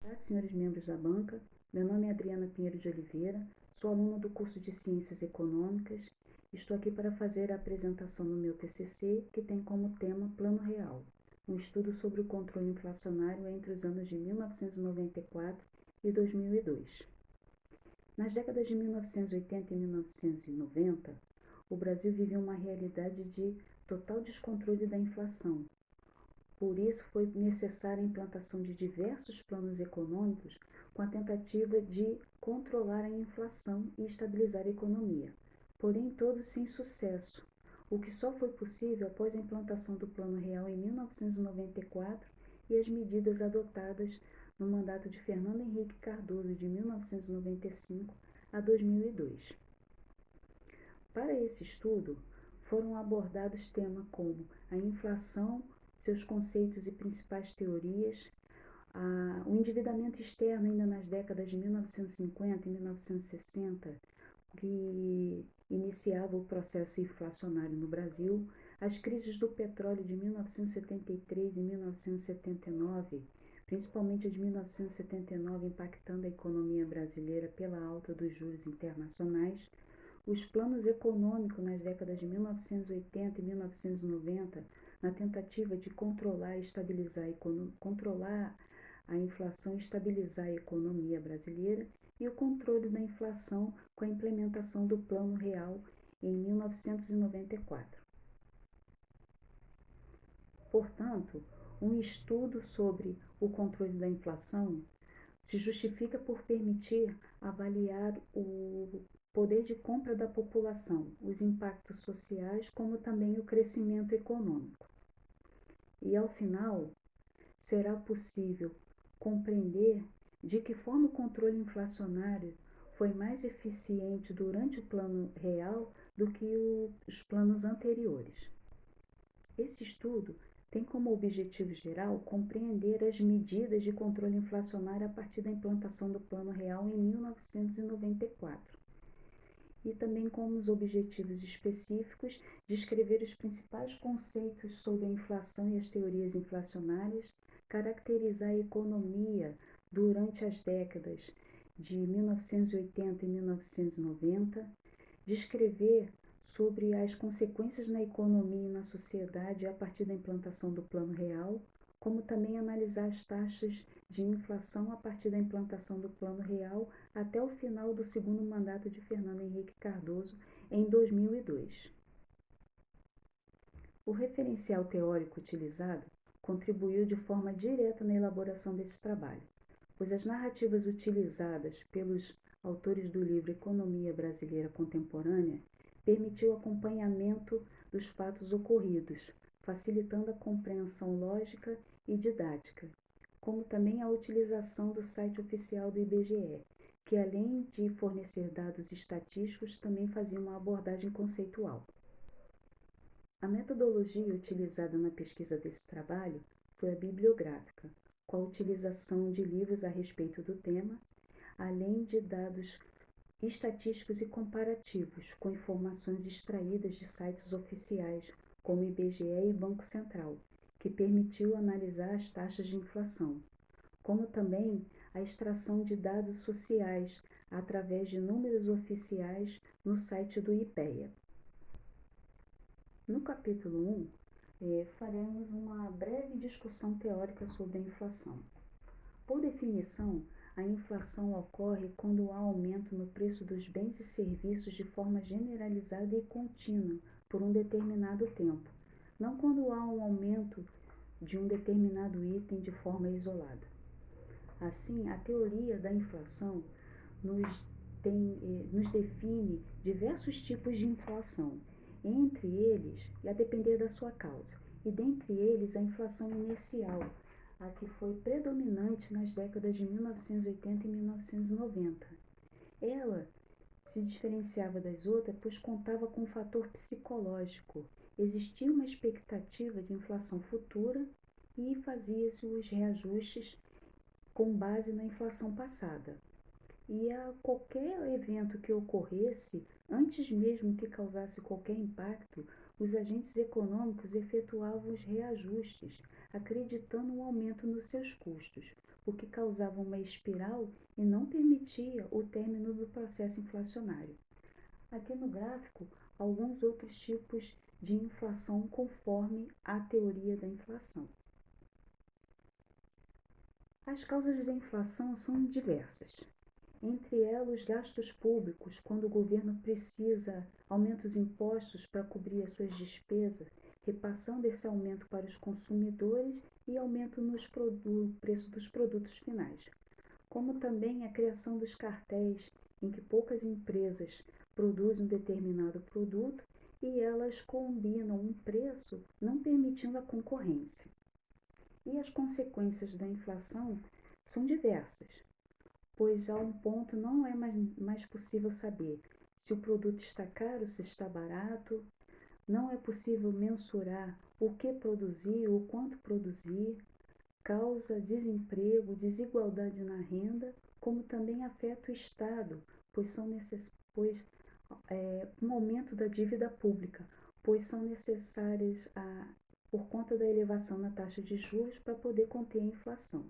tarde, senhores membros da banca. Meu nome é Adriana Pinheiro de Oliveira, sou aluna do curso de Ciências Econômicas. Estou aqui para fazer a apresentação do meu TCC, que tem como tema Plano Real, um estudo sobre o controle inflacionário entre os anos de 1994 e 2002. Nas décadas de 1980 e 1990, o Brasil vivia uma realidade de total descontrole da inflação. Por isso, foi necessária a implantação de diversos planos econômicos com a tentativa de controlar a inflação e estabilizar a economia, porém todos sem sucesso, o que só foi possível após a implantação do Plano Real em 1994 e as medidas adotadas no mandato de Fernando Henrique Cardoso de 1995 a 2002. Para esse estudo, foram abordados temas como a inflação, seus conceitos e principais teorias, o endividamento externo ainda nas décadas de 1950 e 1960, que iniciava o processo inflacionário no Brasil, as crises do petróleo de 1973 e 1979, principalmente a de 1979 impactando a economia brasileira pela alta dos juros internacionais, os planos econômicos nas décadas de 1980 e 1990, na tentativa de controlar a inflação e estabilizar a economia brasileira, e o controle da inflação com a implementação do Plano Real em 1994. Portanto, um estudo sobre o controle da inflação se justifica por permitir avaliar o poder de compra da população, os impactos sociais, como também o crescimento econômico. E, ao final, será possível compreender de que forma o controle inflacionário foi mais eficiente durante o Plano Real do que os planos anteriores. Esse estudo tem como objetivo geral compreender as medidas de controle inflacionário a partir da implantação do Plano Real em 1994 e também como os objetivos específicos descrever os principais conceitos sobre a inflação e as teorias inflacionárias, caracterizar a economia durante as décadas de 1980 e 1990, descrever sobre as consequências na economia e na sociedade a partir da implantação do Plano Real, como também analisar as taxas de inflação a partir da implantação do Plano Real até o final do segundo mandato de Fernando Henrique Cardoso, em 2002. O referencial teórico utilizado contribuiu de forma direta na elaboração desse trabalho, pois as narrativas utilizadas pelos autores do livro Economia Brasileira Contemporânea permitiu o acompanhamento dos fatos ocorridos, facilitando a compreensão lógica e didática, como também a utilização do site oficial do IBGE, que além de fornecer dados estatísticos, também fazia uma abordagem conceitual. A metodologia utilizada na pesquisa desse trabalho foi a bibliográfica, com a utilização de livros a respeito do tema, além de dados estatísticos e comparativos, com informações extraídas de sites oficiais, como IBGE e Banco Central, que permitiu analisar as taxas de inflação, como também a extração de dados sociais através de números oficiais no site do IPEA. No capítulo 1, faremos uma breve discussão teórica sobre a inflação. Por definição, a inflação ocorre quando há aumento no preço dos bens e serviços de forma generalizada e contínua por um determinado tempo, não quando há um aumento de um determinado item de forma isolada. Assim, a teoria da inflação nos define diversos tipos de inflação, entre eles, e a depender da sua causa, e dentre eles a inflação inicial, a que foi predominante nas décadas de 1980 e 1990. Ela se diferenciava das outras pois contava com um fator psicológico. Existia uma expectativa de inflação futura e fazia-se os reajustes com base na inflação passada. E a qualquer evento que ocorresse, antes mesmo que causasse qualquer impacto, os agentes econômicos efetuavam os reajustes, acreditando um aumento nos seus custos, o que causava uma espiral e não permitia o término do processo inflacionário. Aqui no gráfico, alguns outros tipos de inflação conforme a teoria da inflação. As causas da inflação são diversas. Entre elas, os gastos públicos, quando o governo precisa aumenta os impostos para cobrir as suas despesas, repassando esse aumento para os consumidores e aumento no preço dos produtos finais. Como também a criação dos cartéis, em que poucas empresas produzem um determinado produto e elas combinam um preço, não permitindo a concorrência. E as consequências da inflação são diversas, pois a um ponto não é mais possível saber se o produto está caro, se está barato, não é possível mensurar o que produzir, o quanto produzir, causa desemprego, desigualdade na renda, como também afeta o Estado, pois um aumento da dívida pública, pois são necessárias por conta da elevação na taxa de juros para poder conter a inflação.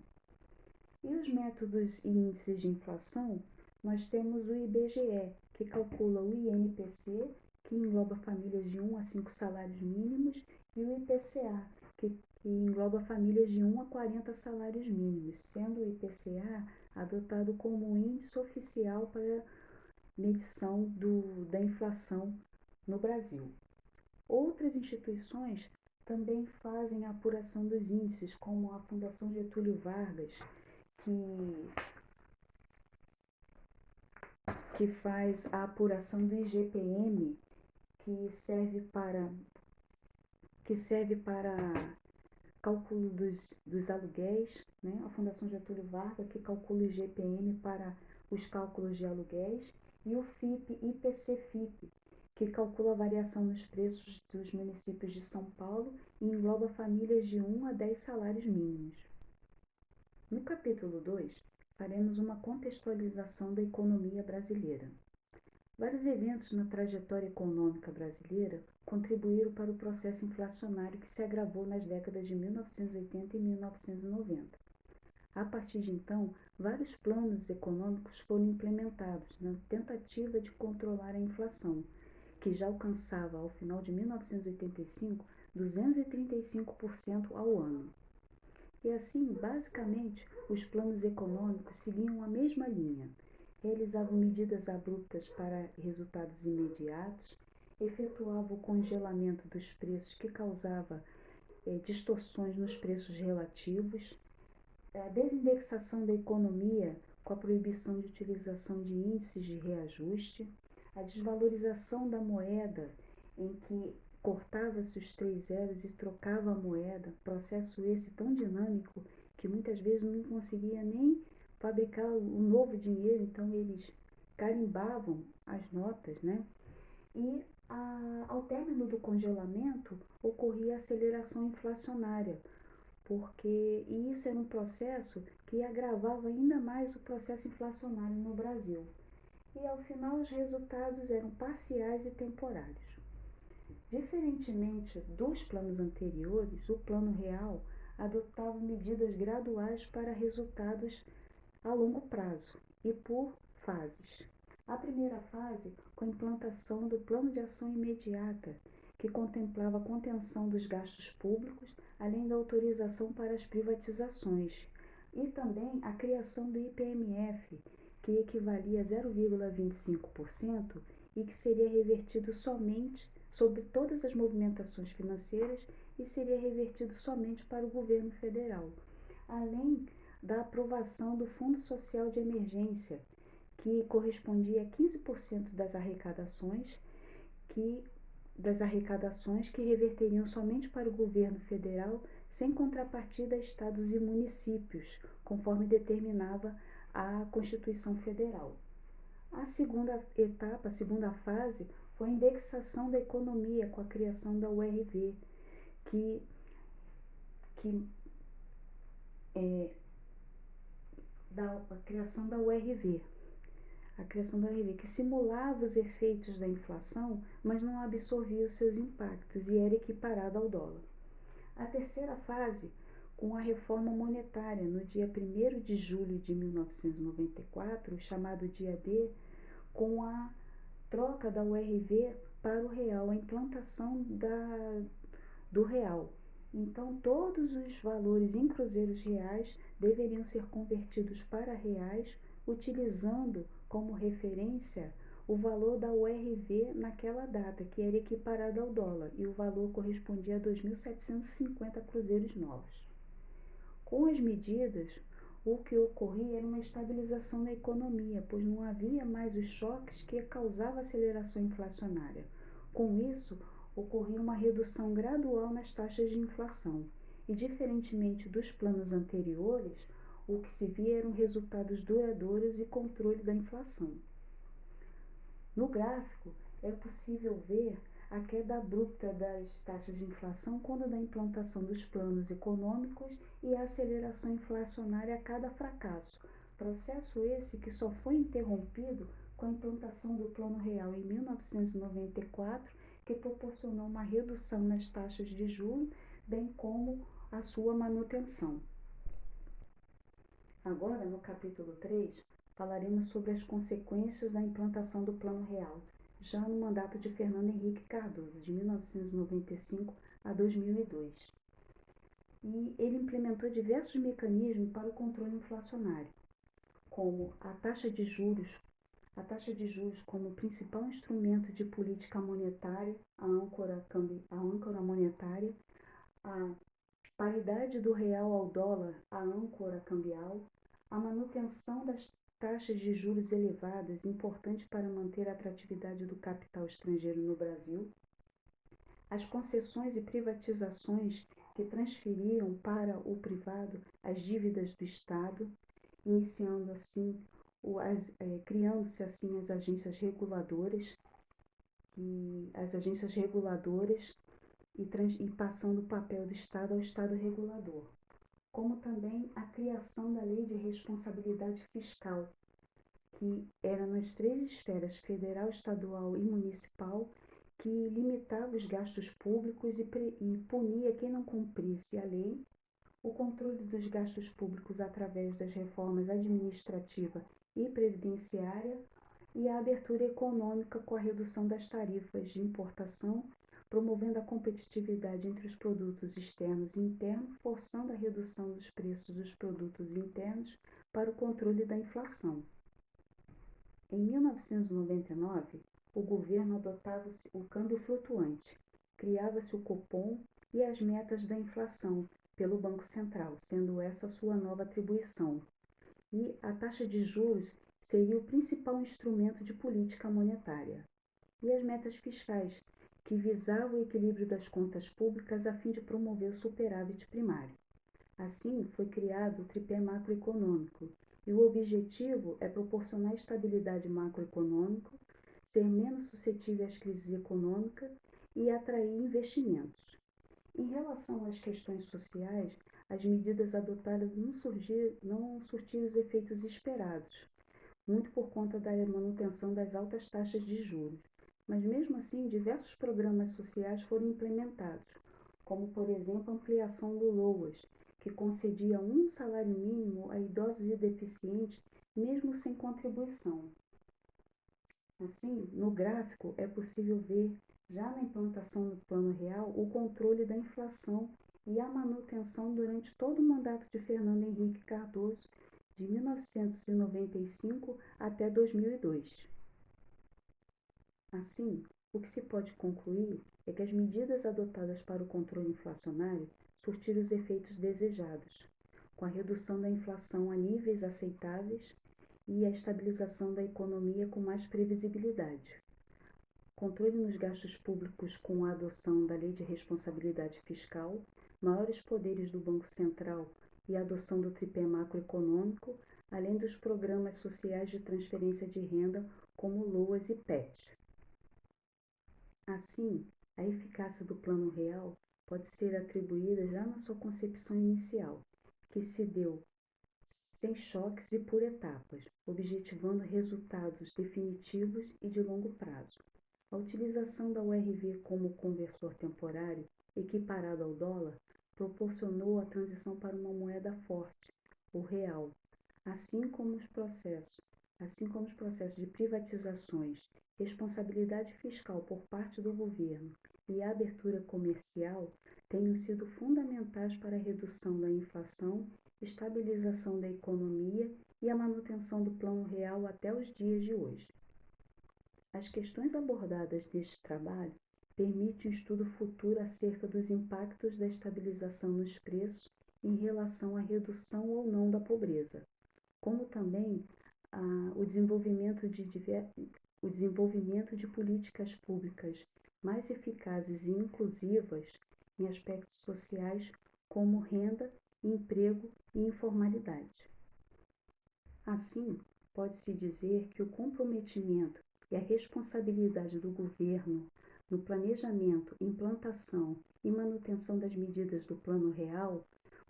E os métodos e índices de inflação, nós temos o IBGE, que calcula o INPC, que engloba famílias de 1 a 5 salários mínimos, e o IPCA, que engloba famílias de 1 a 40 salários mínimos, sendo o IPCA adotado como índice oficial para medição da inflação no Brasil. Outras instituições também fazem a apuração dos índices, como a Fundação Getúlio Vargas, que faz a apuração do IGPM, que serve para cálculo dos aluguéis, né? A Fundação Getúlio Vargas, que calcula o IGPM para os cálculos de aluguéis, e o IPC-FIP, que calcula a variação nos preços dos municípios de São Paulo e engloba famílias de 1 a 10 salários mínimos. No capítulo 2, faremos uma contextualização da economia brasileira. Vários eventos na trajetória econômica brasileira contribuíram para o processo inflacionário que se agravou nas décadas de 1980 e 1990. A partir de então, vários planos econômicos foram implementados na tentativa de controlar a inflação, que já alcançava, ao final de 1985, 235% ao ano. E assim, basicamente, os planos econômicos seguiam a mesma linha. Realizavam medidas abruptas para resultados imediatos, efetuavam o congelamento dos preços que causava distorções nos preços relativos, a desindexação da economia com a proibição de utilização de índices de reajuste, a desvalorização da moeda, em que cortava-se os 3 zeros e trocava a moeda, processo esse tão dinâmico que muitas vezes não conseguia nem fabricar o novo dinheiro, então eles carimbavam as notas, né? E ao término do congelamento ocorria a aceleração inflacionária, porque isso era um processo que agravava ainda mais o processo inflacionário no Brasil. E ao final os resultados eram parciais e temporários. Diferentemente dos planos anteriores, o Plano Real adotava medidas graduais para resultados a longo prazo e por fases. A primeira fase, com a implantação do Plano de Ação Imediata, que contemplava a contenção dos gastos públicos, além da autorização para as privatizações, e também a criação do IPMF, que equivalia a 0,25% e que seria revertido somente sobre todas as movimentações financeiras e seria revertido somente para o governo federal, além da aprovação do Fundo Social de Emergência, que correspondia a 15% das arrecadações que reverteriam somente para o governo federal, sem contrapartida a estados e municípios, conforme determinava a Constituição Federal. A segunda etapa, a segunda fase, foi a indexação da economia com a criação da URV, que simulava os efeitos da inflação, mas não absorvia os seus impactos e era equiparada ao dólar. A terceira fase com a reforma monetária no dia 1º de julho de 1994, chamado Dia D, com a troca da URV para o real, a implantação do real. Então, todos os valores em cruzeiros reais deveriam ser convertidos para reais, utilizando como referência o valor da URV naquela data, que era equiparado ao dólar, e o valor correspondia a 2.750 cruzeiros novos. Com as medidas, o que ocorria era uma estabilização na economia, pois não havia mais os choques que causavam a aceleração inflacionária. Com isso, ocorria uma redução gradual nas taxas de inflação. E, diferentemente dos planos anteriores, o que se via eram resultados duradouros e controle da inflação. No gráfico, é possível ver a queda abrupta das taxas de inflação quando da implantação dos planos econômicos e a aceleração inflacionária a cada fracasso. Processo esse que só foi interrompido com a implantação do Plano Real em 1994, que proporcionou uma redução nas taxas de juros, bem como a sua manutenção. Agora, no capítulo 3, falaremos sobre as consequências da implantação do Plano Real, já no mandato de Fernando Henrique Cardoso, de 1995 a 2002. E ele implementou diversos mecanismos para o controle inflacionário, como a taxa de juros como principal instrumento de política monetária, a âncora monetária, a paridade do real ao dólar, a âncora cambial, a manutenção das taxas de juros elevadas, importante para manter a atratividade do capital estrangeiro no Brasil, as concessões e privatizações que transferiam para o privado as dívidas do Estado, iniciando assim, criando-se assim as agências reguladoras, e passando o papel do Estado ao Estado regulador, como também a criação da Lei de Responsabilidade Fiscal, que era nas 3 esferas, federal, estadual e municipal, que limitava os gastos públicos e punia quem não cumprisse a lei, o controle dos gastos públicos através das reformas administrativa e previdenciária e a abertura econômica com a redução das tarifas de importação, promovendo a competitividade entre os produtos externos e internos, forçando a redução dos preços dos produtos internos para o controle da inflação. Em 1999, o governo adotava o câmbio flutuante, criava-se o Copom e as metas da inflação pelo Banco Central, sendo essa sua nova atribuição. E a taxa de juros seria o principal instrumento de política monetária. E as metas fiscais, que visavam o equilíbrio das contas públicas a fim de promover o superávit primário. Assim, foi criado o tripé macroeconômico, e o objetivo é proporcionar estabilidade macroeconômica, ser menos suscetível às crises econômicas e atrair investimentos. Em relação às questões sociais, as medidas adotadas não surtiram os efeitos esperados, muito por conta da manutenção das altas taxas de juros. Mas mesmo assim, diversos programas sociais foram implementados, como por exemplo a ampliação do LOAS, que concedia um salário mínimo a idosos e deficientes, mesmo sem contribuição. Assim, no gráfico é possível ver, já na implantação do Plano Real, o controle da inflação e a manutenção durante todo o mandato de Fernando Henrique Cardoso, de 1995 até 2002. Assim, o que se pode concluir é que as medidas adotadas para o controle inflacionário surtiram os efeitos desejados, com a redução da inflação a níveis aceitáveis e a estabilização da economia com mais previsibilidade. Controle nos gastos públicos com a adoção da Lei de Responsabilidade Fiscal, maiores poderes do Banco Central e a adoção do tripé macroeconômico, além dos programas sociais de transferência de renda como LOAS e PET. Assim, a eficácia do Plano Real pode ser atribuída já na sua concepção inicial, que se deu sem choques e por etapas, objetivando resultados definitivos e de longo prazo. A utilização da URV como conversor temporário, equiparado ao dólar, proporcionou a transição para uma moeda forte, o real, assim como os processos de privatizações, responsabilidade fiscal por parte do governo e a abertura comercial tenham sido fundamentais para a redução da inflação, estabilização da economia e a manutenção do plano real até os dias de hoje. As questões abordadas neste trabalho permitem um estudo futuro acerca dos impactos da estabilização nos preços em relação à redução ou não da pobreza, como também o desenvolvimento de políticas públicas mais eficazes e inclusivas em aspectos sociais como renda, emprego e informalidade. Assim, pode-se dizer que o comprometimento e a responsabilidade do governo no planejamento, implantação e manutenção das medidas do Plano Real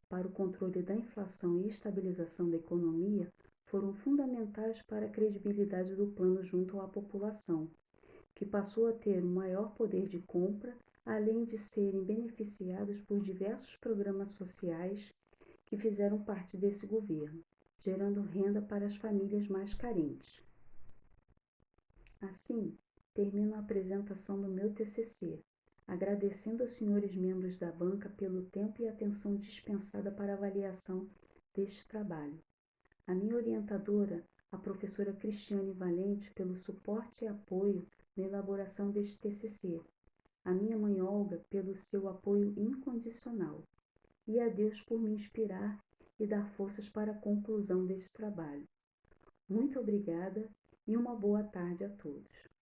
para o controle da inflação e estabilização da economia foram fundamentais para a credibilidade do plano junto à população, que passou a ter um maior poder de compra, além de serem beneficiados por diversos programas sociais que fizeram parte desse governo, gerando renda para as famílias mais carentes. Assim, termino a apresentação do meu TCC, agradecendo aos senhores membros da banca pelo tempo e atenção dispensada para a avaliação deste trabalho. A minha orientadora, a professora Cristiane Valente, pelo suporte e apoio na elaboração deste TCC. A minha mãe Olga, pelo seu apoio incondicional. E a Deus por me inspirar e dar forças para a conclusão deste trabalho. Muito obrigada e uma boa tarde a todos.